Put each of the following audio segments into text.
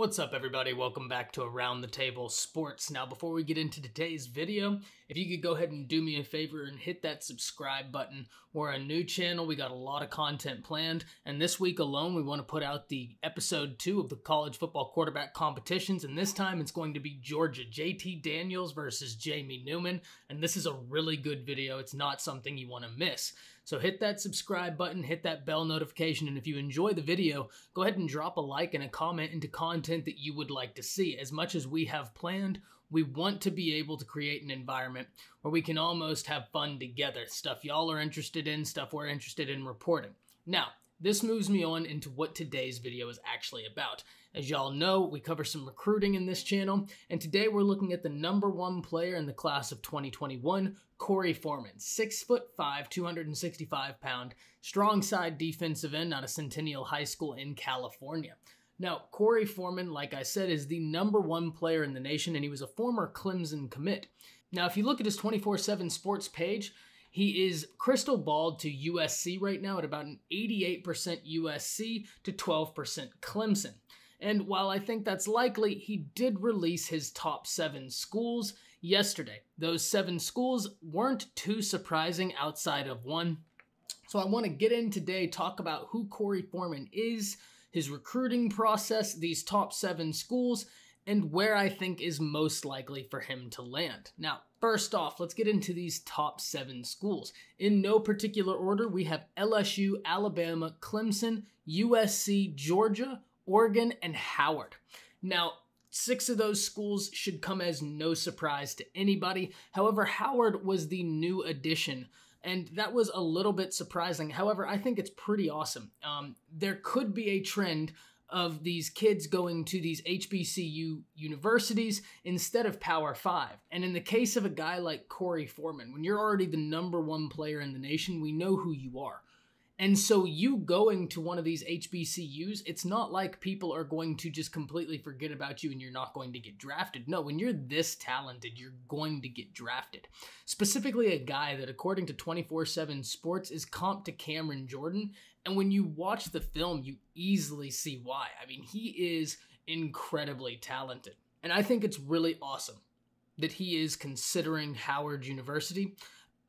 What's up, everybody? Welcome back to Around the Table Sports. Now, before we get into today's video, if you could go ahead and do me a favor and hit that subscribe button. We're a new channel. We got a lot of content planned, and this week alone, we want to put out the episode 2 of the college football quarterback competitions, and this time it's going to be Georgia JT Daniels versus Jamie Newman, and this is a really good video. It's not something you want to miss. So hit that subscribe button, hit that bell notification, and if you enjoy the video, go ahead and drop a like and a comment into content that you would like to see. As much as we have planned, we want to be able to create an environment where we can almost have fun together. Stuff y'all are interested in, stuff we're interested in reporting. Now, this moves me on into what today's video is actually about. As y'all know, we cover some recruiting in this channel, and today we're looking at the #1 player in the class of 2021, Korey Foreman, 6'5", 265-pound, strong side defensive end out of Centennial High School in California. Now, Korey Foreman, like I said, is the #1 player in the nation, and he was a former Clemson commit. Now, if you look at his 24/7 Sports page, he is crystal balled to USC right now at about an 88% USC to 12% Clemson. And while I think that's likely, he did release his top 7 schools yesterday. Those 7 schools weren't too surprising outside of one. So I want to get in today, talk about who Korey Foreman is, his recruiting process, these top 7 schools, and where I think is most likely for him to land. Now, first off, let's get into these top 7 schools. In no particular order, we have LSU, Alabama, Clemson, USC, Georgia, Oregon, and Howard. Now, 6 of those schools should come as no surprise to anybody. However, Howard was the new addition, and that was a little bit surprising. However, I think it's pretty awesome. There could be a trend of these kids going to these HBCU universities instead of Power 5. And in the case of a guy like Korey Foreman, when you're already the #1 player in the nation, we know who you are. And so you going to one of these HBCUs, it's not like people are going to just completely forget about you and you're not going to get drafted. No, when you're this talented, you're going to get drafted. Specifically a guy that, according to 24/7 Sports, is comped to Cameron Jordan. And when you watch the film, you easily see why. I mean, he is incredibly talented. And I think it's really awesome that he is considering Howard University.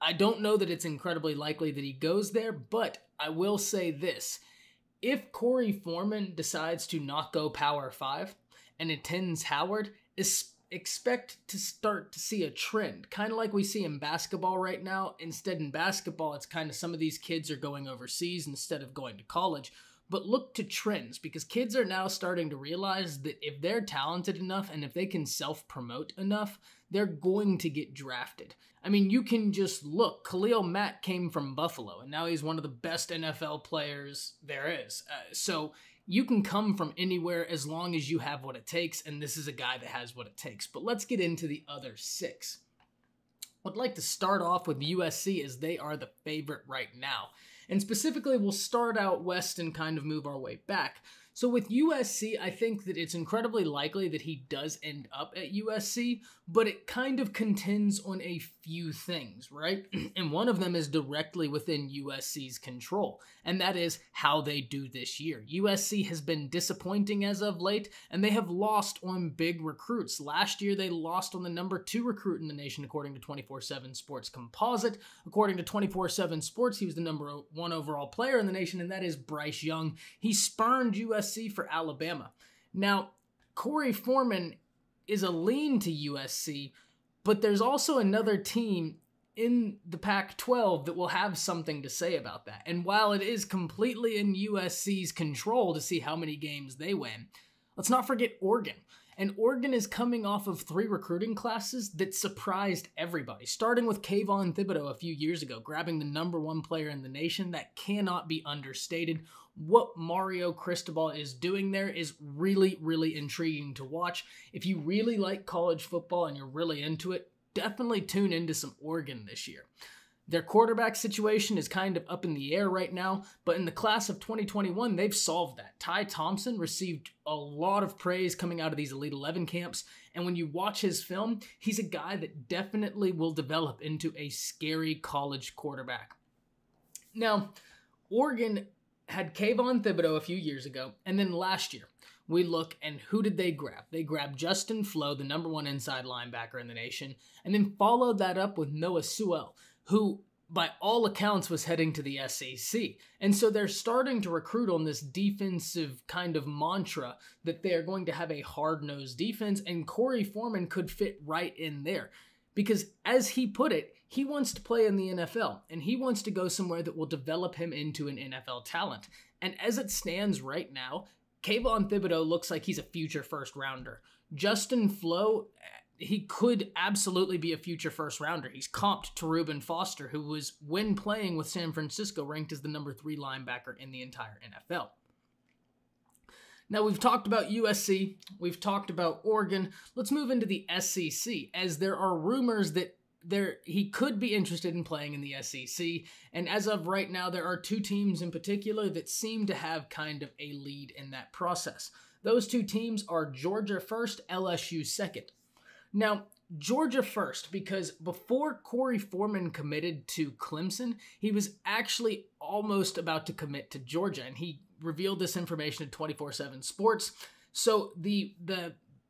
I don't know that it's incredibly likely that he goes there, but I will say this. If Korey Foreman decides to not go Power 5 and attends Howard, expect to start to see a trend, kind of like we see in basketball right now. Instead, in basketball, it's kind of some of these kids are going overseas instead of going to college. But look to trends, because kids are now starting to realize that if they're talented enough and if they can self-promote enough, they're going to get drafted. I mean, you can just look. Khalil Mack came from Buffalo, and now he's one of the best NFL players there is. So you can come from anywhere as long as you have what it takes, and this is a guy that has what it takes. But let's get into the other 6. I'd like to start off with USC, as they are the favorite right now. And specifically, we'll start out west and kind of move our way back. So with USC, I think that it's incredibly likely that he does end up at USC, but it kind of contends on a few things, right? And one of them is directly within USC's control, and that is how they do this year. USC has been disappointing as of late, and they have lost on big recruits. Last year, they lost on the #2 recruit in the nation, according to 24/7 Sports Composite. According to 24/7 Sports, he was the #1 overall player in the nation, and that is Bryce Young. He spurned USC for Alabama. Now, Korey Foreman is a lean to USC, but there's also another team in the Pac-12 that will have something to say about that. And while it is completely in USC's control to see how many games they win, let's not forget Oregon. And Oregon is coming off of 3 recruiting classes that surprised everybody, starting with Kayvon Thibodeau a few years ago, grabbing the #1 player in the nation. That cannot be understated. What Mario Cristobal is doing there is really, really intriguing to watch. If you really like college football and you're really into it, definitely tune into some Oregon this year. Their quarterback situation is kind of up in the air right now, but in the class of 2021, they've solved that. Ty Thompson received a lot of praise coming out of these Elite 11 camps, and when you watch his film, he's a guy that definitely will develop into a scary college quarterback. Now, Oregon had Kayvon Thibodeau a few years ago, and then last year, we look and who did they grab? They grabbed Justin Flo, the #1 inside linebacker in the nation, and then followed that up with Noah Sewell, who by all accounts was heading to the SEC. And so they're starting to recruit on this defensive kind of mantra that they are going to have a hard-nosed defense, and Korey Foreman could fit right in there. Because as he put it, he wants to play in the NFL, and he wants to go somewhere that will develop him into an NFL talent. And as it stands right now, Kayvon Thibodeau looks like he's a future first-rounder. Justin Flo, he could absolutely be a future first-rounder. He's comped to Reuben Foster, who was, when playing with San Francisco, ranked as the #3 linebacker in the entire NFL. Now, we've talked about USC, we've talked about Oregon. Let's move into the SEC, as there are rumors that he could be interested in playing in the SEC, and as of right now, there are 2 teams in particular that seem to have kind of a lead in that process. Those 2 teams are Georgia first, LSU second. Now, Georgia first, because before Korey Foreman committed to Clemson, he was actually almost about to commit to Georgia, and he revealed this information to 24/7 Sports. So the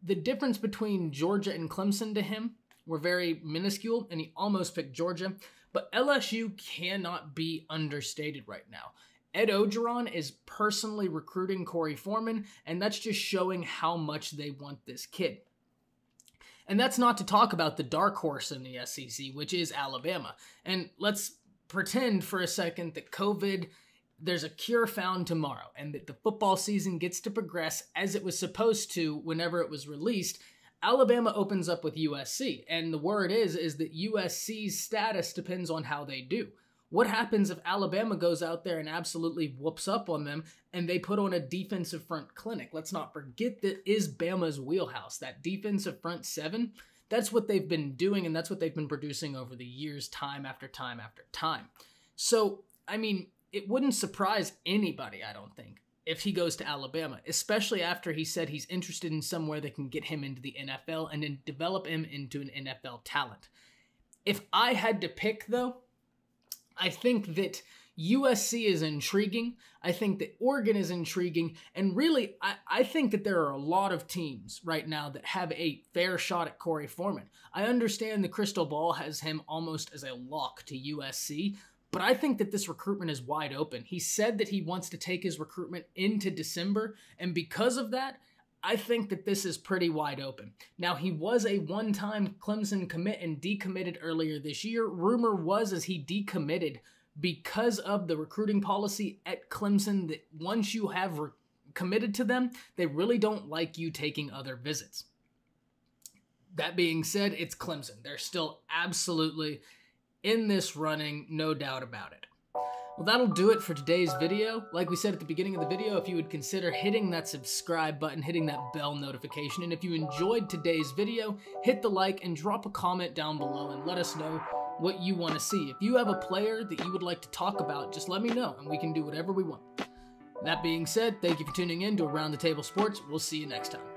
difference between Georgia and Clemson to him were very minuscule, and he almost picked Georgia. But LSU cannot be understated right now. Ed Orgeron is personally recruiting Korey Foreman, and that's just showing how much they want this kid. And that's not to talk about the dark horse in the SEC, which is Alabama. And let's pretend for a second that there's a cure found tomorrow, and that the football season gets to progress as it was supposed to whenever it was released. Alabama opens up with USC, and the word is that USC's status depends on how they do. What happens if Alabama goes out there and absolutely whoops up on them and they put on a defensive front clinic? Let's not forget that is Bama's wheelhouse. That defensive front 7, that's what they've been doing, and that's what they've been producing over the years, time after time after time. So, I mean, it wouldn't surprise anybody, I don't think, if he goes to Alabama, especially after he said he's interested in somewhere that can get him into the NFL and then develop him into an NFL talent. If I had to pick, though, I think that USC is intriguing. I think that Oregon is intriguing. And really, I think that there are a lot of teams right now that have a fair shot at Korey Foreman. I understand the crystal ball has him almost as a lock to USC, but I think that this recruitment is wide open. He said that he wants to take his recruitment into December, and because of that, I think that this is pretty wide open. Now, he was a one-time Clemson commit and decommitted earlier this year. Rumor was as he decommitted because of the recruiting policy at Clemson that once you have committed to them, they really don't like you taking other visits. That being said, it's Clemson. They're still absolutely in this running, no doubt about it. Well, that'll do it for today's video. Like we said at the beginning of the video, if you would consider hitting that subscribe button, hitting that bell notification, and if you enjoyed today's video, hit the like and drop a comment down below and let us know what you want to see. If you have a player that you would like to talk about, just let me know and we can do whatever we want. That being said, thank you for tuning in to Around the Table Sports. We'll see you next time.